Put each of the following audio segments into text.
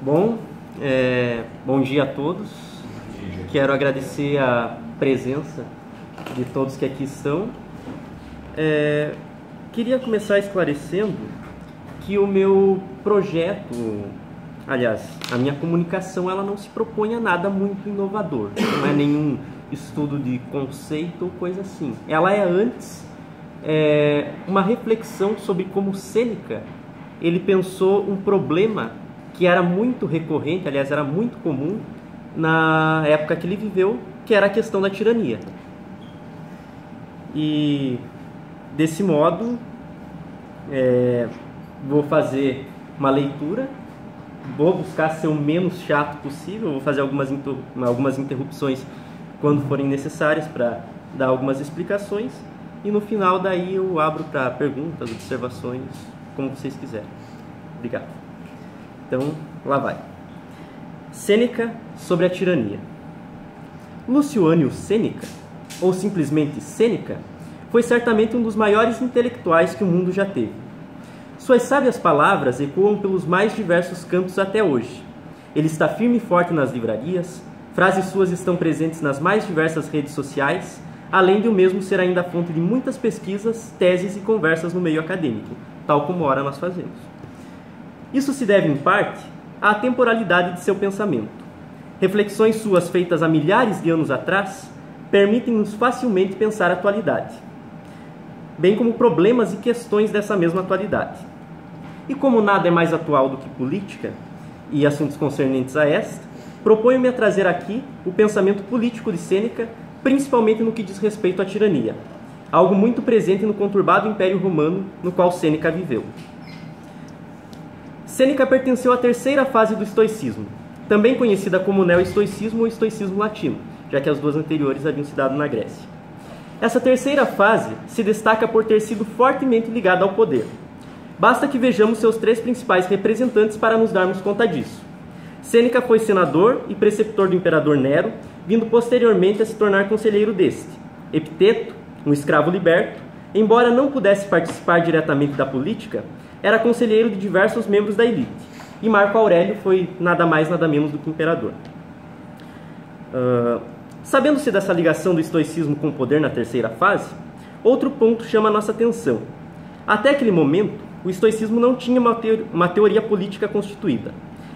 Bom, bom dia a todos. Quero agradecer a presença de todos que aqui estão. Queria começar esclarecendo que o meu projeto, aliás, a minha comunicação, ela não se propõe a nada muito inovador. Não é nenhum estudo de conceito ou coisa assim. Ela é antes uma reflexão sobre como Sêneca ele pensou um problema que era muito recorrente, aliás, era muito comum na época que ele viveu, que era a questão da tirania. E desse modo, vou fazer uma leitura, vou buscar ser o menos chato possível, vou fazer algumas interrupções quando forem necessárias para dar algumas explicações, e no final daí eu abro para perguntas, observações, como vocês quiserem. Obrigado. Então, lá vai. Sêneca sobre a tirania. Lúcio Ânio Sêneca, ou simplesmente Sêneca, foi certamente um dos maiores intelectuais que o mundo já teve. Suas sábias palavras ecoam pelos mais diversos cantos até hoje. Ele está firme e forte nas livrarias, frases suas estão presentes nas mais diversas redes sociais, além de o mesmo ser ainda a fonte de muitas pesquisas, teses e conversas no meio acadêmico, tal como ora nós fazemos. Isso se deve, em parte, à temporalidade de seu pensamento. Reflexões suas feitas há milhares de anos atrás permitem-nos facilmente pensar a atualidade, bem como problemas e questões dessa mesma atualidade. E como nada é mais atual do que política e assuntos concernentes a esta, proponho-me a trazer aqui o pensamento político de Sêneca, principalmente no que diz respeito à tirania, algo muito presente no conturbado Império Romano no qual Sêneca viveu. Sêneca pertenceu à terceira fase do estoicismo, também conhecida como neo-estoicismo ou estoicismo latino, já que as duas anteriores haviam se dado na Grécia. Essa terceira fase se destaca por ter sido fortemente ligada ao poder. Basta que vejamos seus três principais representantes para nos darmos conta disso. Sêneca foi senador e preceptor do imperador Nero, vindo posteriormente a se tornar conselheiro deste. Epiteto, um escravo liberto, embora não pudesse participar diretamente da política, era conselheiro de diversos membros da elite. E Marco Aurélio foi nada mais, nada menos do que imperador. Sabendo-se dessa ligação do estoicismo com o poder na terceira fase, outro ponto chama a nossa atenção. Até aquele momento, o estoicismo não tinha uma teoria política constituída.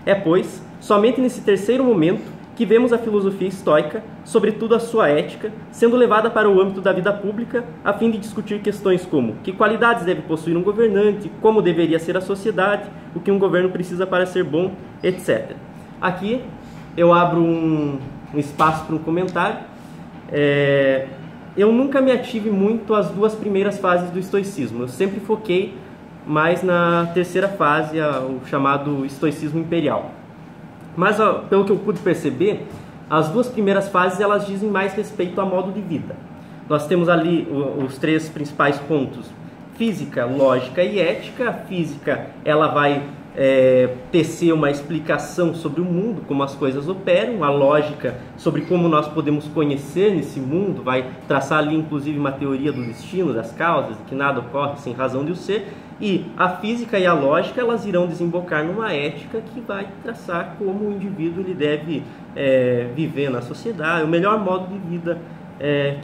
É, pois, somente nesse terceiro momento que vemos a filosofia estoica, sobretudo a sua ética, sendo levada para o âmbito da vida pública a fim de discutir questões como que qualidades deve possuir um governante, como deveria ser a sociedade, o que um governo precisa para ser bom, etc. Aqui eu abro um espaço para um comentário. Eu nunca me ative muito às duas primeiras fases do estoicismo. Eu sempre foquei mais na terceira fase, o chamado estoicismo imperial. Mas, pelo que eu pude perceber, as duas primeiras fases elas dizem mais respeito a modo de vida. Nós temos ali os três principais pontos: física, lógica e ética. A física ela vai tecer uma explicação sobre o mundo, como as coisas operam. A lógica sobre como nós podemos conhecer nesse mundo, vai traçar ali inclusive uma teoria do destino, das causas, de que nada ocorre sem razão de o ser. E a física e a lógica elas irão desembocar numa ética que vai traçar como o indivíduo ele deve viver na sociedade, o melhor modo de vida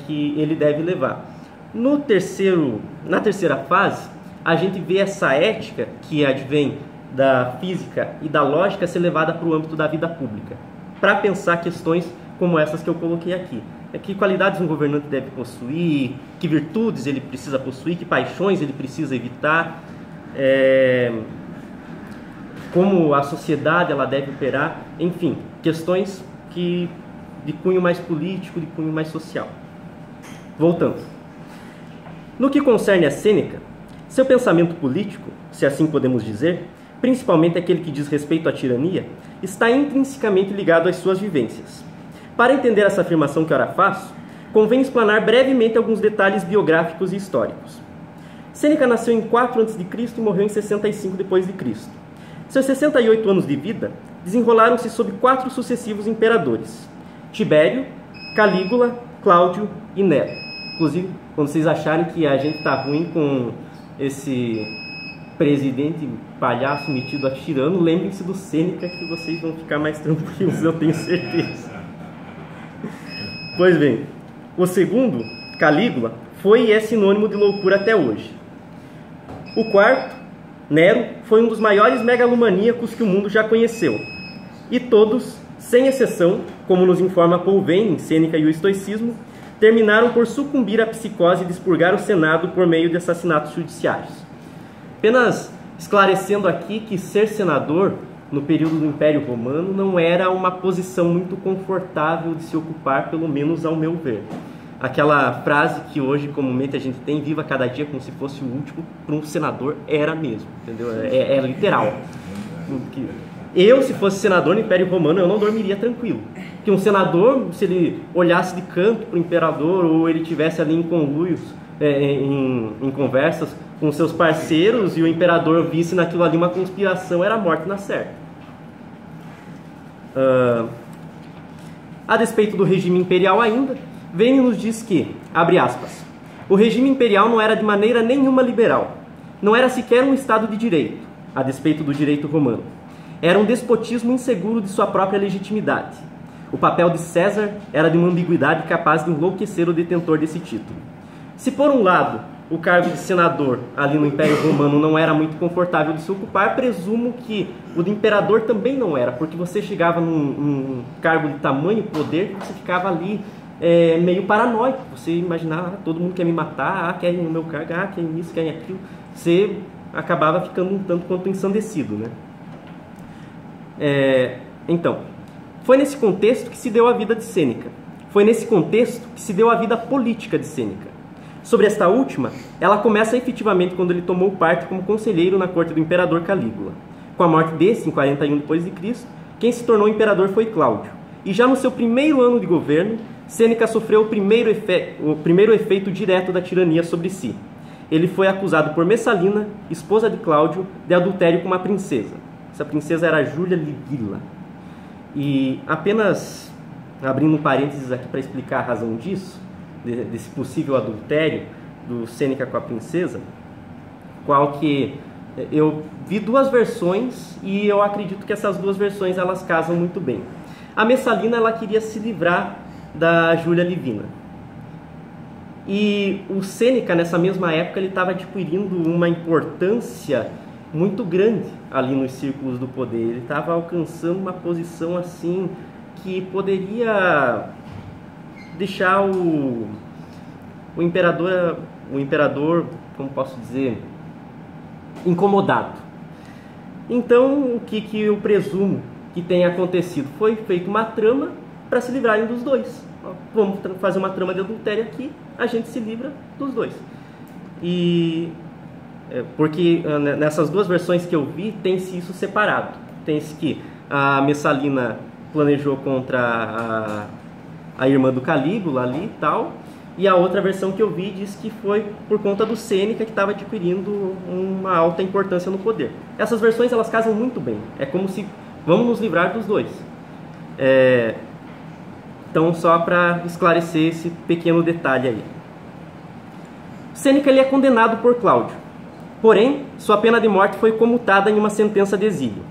que ele deve levar. Na terceira fase, a gente vê essa ética que advém da física e da lógica ser levada para o âmbito da vida pública, para pensar questões como essas que eu coloquei aqui. Que qualidades um governante deve possuir, que virtudes ele precisa possuir, que paixões ele precisa evitar, como a sociedade ela deve operar, enfim, questões de cunho mais político, de cunho mais social. Voltando. No que concerne a Sêneca, seu pensamento político, se assim podemos dizer, principalmente aquele que diz respeito à tirania, está intrinsecamente ligado às suas vivências. Para entender essa afirmação que ora faço, convém explanar brevemente alguns detalhes biográficos e históricos. Sêneca nasceu em 4 a.C. e morreu em 65 d.C. Seus 68 anos de vida desenrolaram-se sob 4 sucessivos imperadores: Tibério, Calígula, Cláudio e Nero. Inclusive, quando vocês acharem que a gente está ruim com esse presidente palhaço metido a tirano, lembrem-se do Sêneca que vocês vão ficar mais tranquilos, eu tenho certeza. Pois bem, o segundo, Calígula, foi e é sinônimo de loucura até hoje. O quarto, Nero, foi um dos maiores megalomaníacos que o mundo já conheceu. E todos, sem exceção, como nos informa Paul Veyne em Sêneca e o Estoicismo, terminaram por sucumbir à psicose de expurgar o Senado por meio de assassinatos judiciários. Apenas esclarecendo aqui que ser senador, no período do Império Romano, não era uma posição muito confortável de se ocupar, pelo menos ao meu ver. Aquela frase que hoje comumente a gente tem, viva cada dia como se fosse o último, para um senador era mesmo, entendeu? É literal. Eu, se fosse senador no Império Romano, eu não dormiria tranquilo. Porque um senador, se ele olhasse de canto para o imperador, ou ele estivesse ali em conluios, em conversas com seus parceiros, e o imperador visse naquilo ali uma conspiração, era morte na certa. A despeito do regime imperial ainda, Veyne nos diz que, abre aspas, o regime imperial não era de maneira nenhuma liberal. Não era sequer um Estado de direito, a despeito do direito romano. Era um despotismo inseguro de sua própria legitimidade. O papel de César era de uma ambiguidade capaz de enlouquecer o detentor desse título. Se por um lado o cargo de senador ali no Império Romano não era muito confortável de se ocupar, presumo que o de imperador também não era, porque você chegava num cargo de tamanho poder que você ficava ali meio paranoico. Você imaginava, todo mundo quer me matar, quer o meu cargo, quer isso, quer aquilo. Você acabava ficando um tanto quanto ensandecido, né? Então, foi nesse contexto que se deu a vida de Sêneca. Foi nesse contexto que se deu a vida política de Sêneca. Sobre esta última, ela começa efetivamente quando ele tomou parte como conselheiro na corte do imperador Calígula. Com a morte desse, em 41 d.C., quem se tornou imperador foi Cláudio. E já no seu primeiro ano de governo, Sêneca sofreu o primeiro efeito direto da tirania sobre si. Ele foi acusado por Messalina, esposa de Cláudio, de adultério com uma princesa. Essa princesa era Júlia Livilla. E apenas abrindo um parênteses aqui para explicar a razão disso, desse possível adultério do Sêneca com a princesa, qual que eu vi duas versões e eu acredito que essas duas versões elas casam muito bem. A Messalina ela queria se livrar da Júlia Livilla. E o Sêneca nessa mesma época ele estava adquirindo uma importância muito grande ali nos círculos do poder. Ele estava alcançando uma posição assim que poderia deixar o imperador, como posso dizer, incomodado. Então, o que eu presumo que tenha acontecido? Foi feita uma trama para se livrarem dos dois. Vamos fazer uma trama de adultério aqui, a gente se livra dos dois. Porque nessas duas versões que eu vi, tem-se isso separado. Tem-se que a Messalina planejou contra a irmã do Calígula ali e tal, e a outra versão que eu vi diz que foi por conta do Sêneca, que estava adquirindo uma alta importância no poder. Essas versões elas casam muito bem. É como se vamos nos livrar dos dois. Então, só para esclarecer esse pequeno detalhe aí. Sêneca ele é condenado por Cláudio. Porém, sua pena de morte foi comutada em uma sentença de exílio.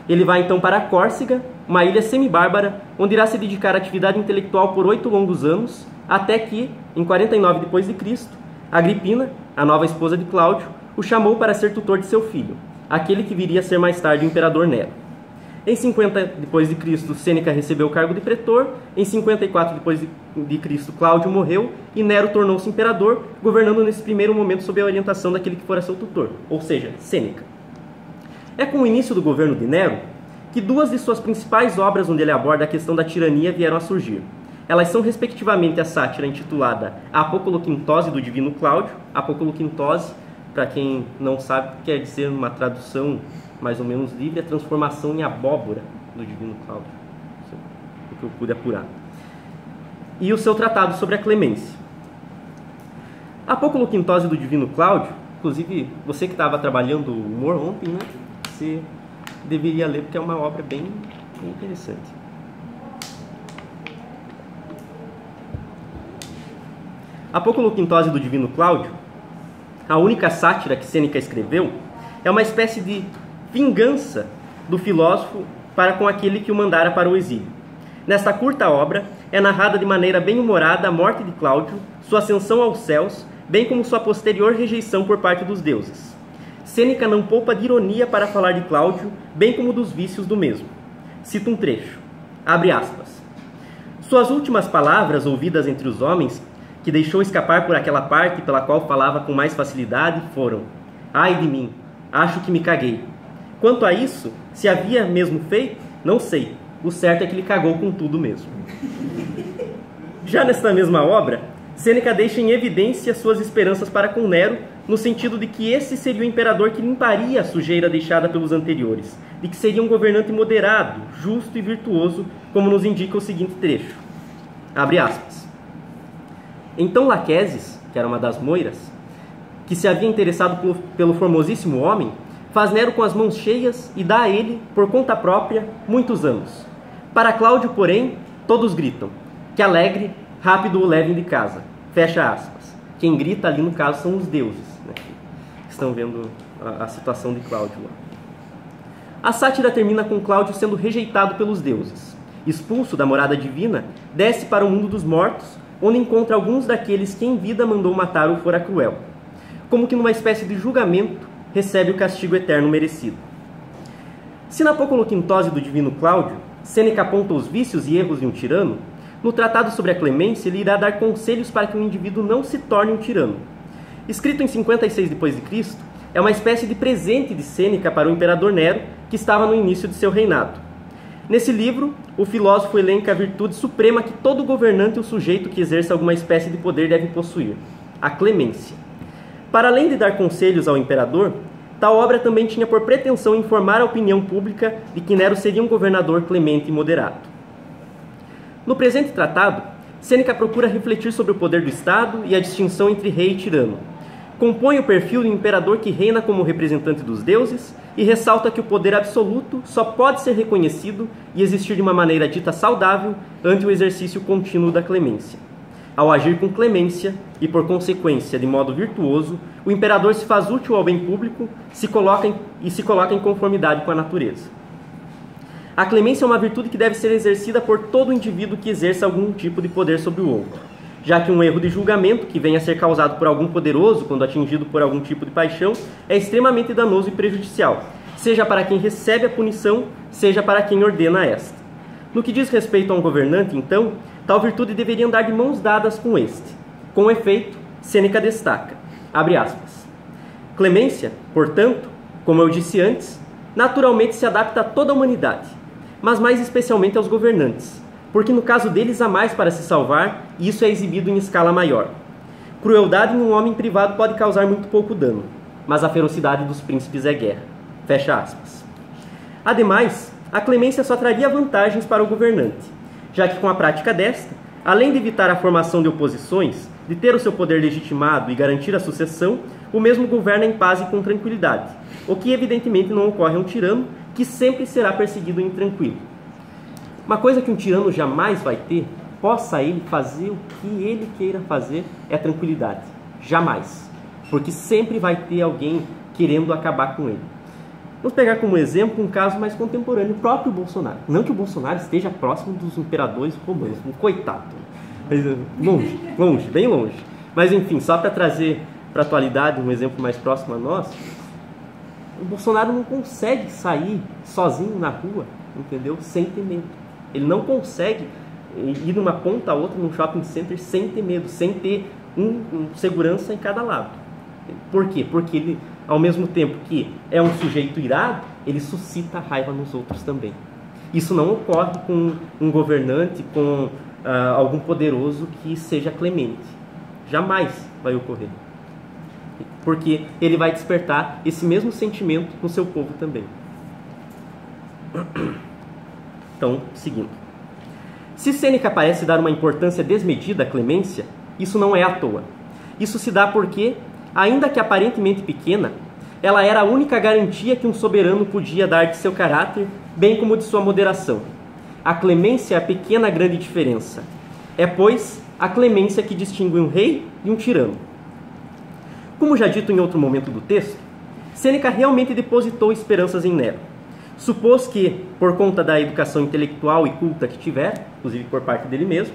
Ele vai então para a Córcega, uma ilha semibárbara, onde irá se dedicar à atividade intelectual por 8 longos anos, até que, em 49 d.C., Agripina, a nova esposa de Cláudio, o chamou para ser tutor de seu filho, aquele que viria a ser mais tarde o imperador Nero. Em 50 d.C., Sêneca recebeu o cargo de pretor. Em 54 d.C., Cláudio morreu e Nero tornou-se imperador, governando nesse primeiro momento sob a orientação daquele que fora seu tutor, ou seja, Sêneca. É com o início do governo de Nero que duas de suas principais obras onde ele aborda a questão da tirania vieram a surgir. Elas são, respectivamente, a sátira intitulada A Apocoloquintose do Divino Cláudio. Apocoloquintose, para quem não sabe, quer dizer, numa tradução mais ou menos livre, a transformação em abóbora do Divino Cláudio, o que eu pude apurar. E o seu tratado sobre a clemência. A Apocoloquintose do Divino Cláudio, inclusive você que estava trabalhando o humor ontem, né, você deveria ler, porque é uma obra bem interessante. A Apocoloquintose do Divino Cláudio, a única sátira que Sêneca escreveu, é uma espécie de vingança do filósofo para com aquele que o mandara para o exílio. Nesta curta obra, é narrada de maneira bem humorada a morte de Cláudio, sua ascensão aos céus, bem como sua posterior rejeição por parte dos deuses. Sêneca não poupa de ironia para falar de Cláudio, bem como dos vícios do mesmo. Cito um trecho. Abre aspas. Suas últimas palavras, ouvidas entre os homens, que deixou escapar por aquela parte pela qual falava com mais facilidade, foram: ai de mim, acho que me caguei. Quanto a isso, se havia mesmo feito, não sei. O certo é que ele cagou com tudo mesmo. Já nesta mesma obra, Sêneca deixa em evidência suas esperanças para com Nero, no sentido de que esse seria o imperador que limparia a sujeira deixada pelos anteriores, de que seria um governante moderado, justo e virtuoso, como nos indica o seguinte trecho. Abre aspas. Então Laquesis, que era uma das moiras, que se havia interessado pelo formosíssimo homem, faz Nero com as mãos cheias e dá a ele, por conta própria, muitos anos. Para Cláudio, porém, todos gritam, que alegre, rápido o levem de casa. Fecha aspas. Quem grita ali, no caso, são os deuses, né? Estão vendo a situação de Cláudio lá. A sátira termina com Cláudio sendo rejeitado pelos deuses. Expulso da morada divina, desce para o mundo dos mortos, onde encontra alguns daqueles que em vida mandou matar ou fora cruel. Como que numa espécie de julgamento, recebe o castigo eterno merecido. Se na Apocoloquintose do divino Cláudio, Sêneca aponta os vícios e erros de um tirano, no Tratado sobre a Clemência ele irá dar conselhos para que o indivíduo não se torne um tirano. Escrito em 56 d.C., é uma espécie de presente de Sêneca para o imperador Nero, que estava no início de seu reinado. Nesse livro, o filósofo elenca a virtude suprema que todo governante ou sujeito que exerça alguma espécie de poder deve possuir, a clemência. Para além de dar conselhos ao imperador, tal obra também tinha por pretensão informar a opinião pública de que Nero seria um governador clemente e moderado. No presente tratado, Sêneca procura refletir sobre o poder do Estado e a distinção entre rei e tirano. Compõe o perfil do imperador que reina como representante dos deuses e ressalta que o poder absoluto só pode ser reconhecido e existir de uma maneira dita saudável ante o exercício contínuo da clemência. Ao agir com clemência e, por consequência, de modo virtuoso, o imperador se faz útil ao bem público se coloca em conformidade com a natureza. A clemência é uma virtude que deve ser exercida por todo indivíduo que exerça algum tipo de poder sobre o outro, já que um erro de julgamento que venha a ser causado por algum poderoso quando atingido por algum tipo de paixão é extremamente danoso e prejudicial, seja para quem recebe a punição, seja para quem ordena esta. No que diz respeito a um governante, então, tal virtude deveria andar de mãos dadas com este. Com efeito, Sêneca destaca, abre aspas, clemência, portanto, como eu disse antes, naturalmente se adapta a toda a humanidade, mas mais especialmente aos governantes, porque no caso deles há mais para se salvar e isso é exibido em escala maior. Crueldade em um homem privado pode causar muito pouco dano, mas a ferocidade dos príncipes é guerra. Fecha aspas. Ademais, a clemência só traria vantagens para o governante, já que com a prática desta, além de evitar a formação de oposições, de ter o seu poder legitimado e garantir a sucessão, o mesmo governa em paz e com tranquilidade, o que evidentemente não ocorre a um tirano, que sempre será perseguido e intranquilo. Uma coisa que um tirano jamais vai ter, possa ele fazer o que ele queira fazer, é tranquilidade. Jamais. Porque sempre vai ter alguém querendo acabar com ele. Vamos pegar como exemplo um caso mais contemporâneo, o próprio Bolsonaro. Não que o Bolsonaro esteja próximo dos imperadores romanos, um coitado. Longe, longe, bem longe. Mas enfim, só para trazer para a atualidade um exemplo mais próximo a nós, o Bolsonaro não consegue sair sozinho na rua, entendeu? Sem ter medo. Ele não consegue ir de uma ponta a outra num shopping center sem ter medo, sem ter um segurança em cada lado. Por quê? Porque ele, ao mesmo tempo que é um sujeito irado, ele suscita raiva nos outros também. Isso não ocorre com um governante, com algum poderoso que seja clemente. Jamais vai ocorrer. Porque ele vai despertar esse mesmo sentimento no seu povo também. Então, seguindo. Se Sêneca parece dar uma importância desmedida à clemência, isso não é à toa. Isso se dá porque, ainda que aparentemente pequena, ela era a única garantia que um soberano podia dar de seu caráter, bem como de sua moderação. A clemência é a pequena grande diferença. É, pois, a clemência que distingue um rei de um tirano. Como já dito em outro momento do texto, Sêneca realmente depositou esperanças em Nero. Supôs que, por conta da educação intelectual e culta que tivera, inclusive por parte dele mesmo,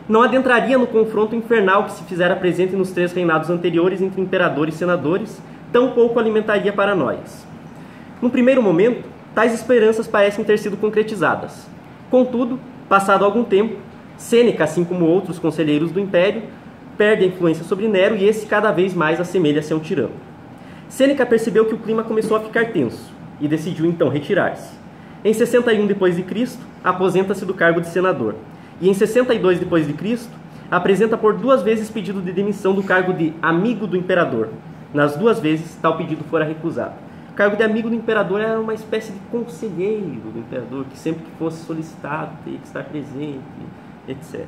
não adentraria no confronto infernal que se fizera presente nos 3 reinados anteriores entre imperadores e senadores, tampouco alimentaria paranoias. No primeiro momento, tais esperanças parecem ter sido concretizadas. Contudo, passado algum tempo, Sêneca, assim como outros conselheiros do império, perde a influência sobre Nero e esse cada vez mais assemelha-se a um tirano. Sêneca percebeu que o clima começou a ficar tenso e decidiu então retirar-se. Em 61 d.C., aposenta-se do cargo de senador e em 62 d.C., apresenta por 2 vezes pedido de demissão do cargo de amigo do imperador. Nas 2 vezes, tal pedido fora recusado. O cargo de amigo do imperador era uma espécie de conselheiro do imperador, que sempre que fosse solicitado teria que estar presente, etc.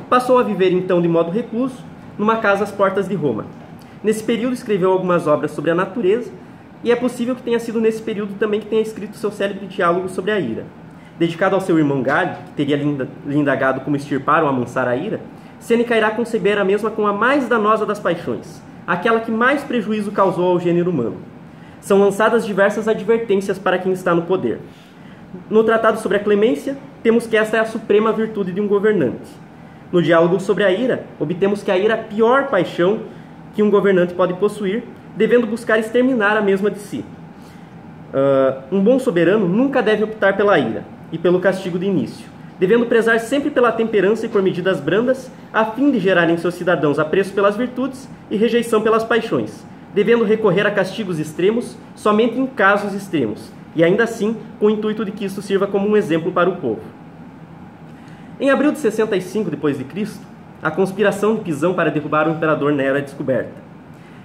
Passou a viver então de modo recluso numa casa às portas de Roma. Nesse período escreveu algumas obras sobre a natureza e é possível que tenha sido nesse período também que tenha escrito seu célebre diálogo sobre a ira. Dedicado ao seu irmão Galho, que teria lhe indagado como extirpar ou amansar a ira, Sêneca irá conceber a mesma como a mais danosa das paixões, aquela que mais prejuízo causou ao gênero humano. São lançadas diversas advertências para quem está no poder. No Tratado sobre a Clemência, temos que esta é a suprema virtude de um governante. No diálogo sobre a ira, obtemos que a ira é a pior paixão que um governante pode possuir, devendo buscar exterminar a mesma de si. Um bom soberano nunca deve optar pela ira e pelo castigo de início, devendo prezar sempre pela temperança e por medidas brandas, a fim de gerar em seus cidadãos apreço pelas virtudes e rejeição pelas paixões, devendo recorrer a castigos extremos somente em casos extremos, e ainda assim com o intuito de que isso sirva como um exemplo para o povo. Em abril de 65 d.C., a conspiração de Pisão para derrubar o imperador Nero é descoberta.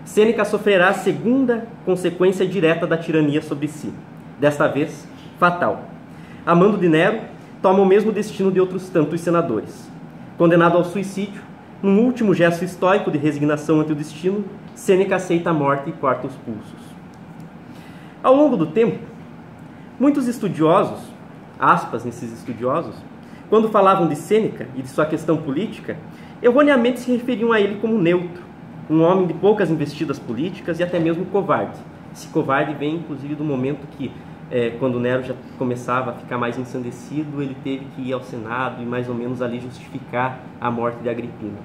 Sêneca sofrerá a segunda consequência direta da tirania sobre si, desta vez fatal. Amando de Nero, toma o mesmo destino de outros tantos senadores. Condenado ao suicídio, num último gesto estoico de resignação ante o destino, Sêneca aceita a morte e corta os pulsos. Ao longo do tempo, muitos estudiosos, aspas nesses estudiosos, quando falavam de Sêneca e de sua questão política, erroneamente se referiam a ele como neutro, um homem de poucas investidas políticas e até mesmo covarde. Esse covarde vem, inclusive, do momento que, quando Nero já começava a ficar mais ensandecido, ele teve que ir ao Senado e mais ou menos ali justificar a morte de Agripina.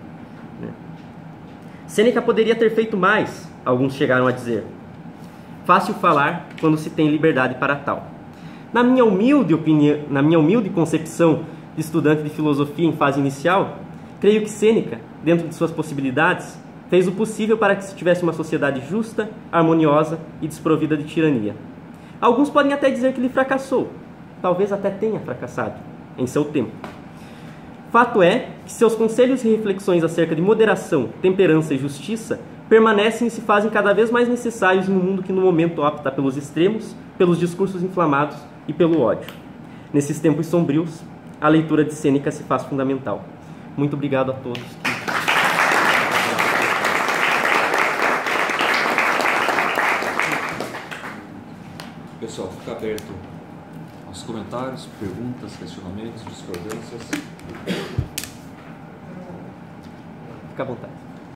Sêneca poderia ter feito mais, alguns chegaram a dizer. Fácil falar quando se tem liberdade para tal. Na minha humilde concepção de estudante de filosofia em fase inicial, creio que Sêneca, dentro de suas possibilidades, fez o possível para que se tivesse uma sociedade justa, harmoniosa e desprovida de tirania. Alguns podem até dizer que ele fracassou, talvez até tenha fracassado, em seu tempo. Fato é que seus conselhos e reflexões acerca de moderação, temperança e justiça permanecem e se fazem cada vez mais necessários em um mundo que no momento opta pelos extremos, pelos discursos inflamados e pelo ódio. Nesses tempos sombrios, a leitura de Sêneca se faz fundamental. Muito obrigado a todos. Pessoal, fica aberto aos comentários, perguntas, questionamentos, discordâncias. Fica à vontade.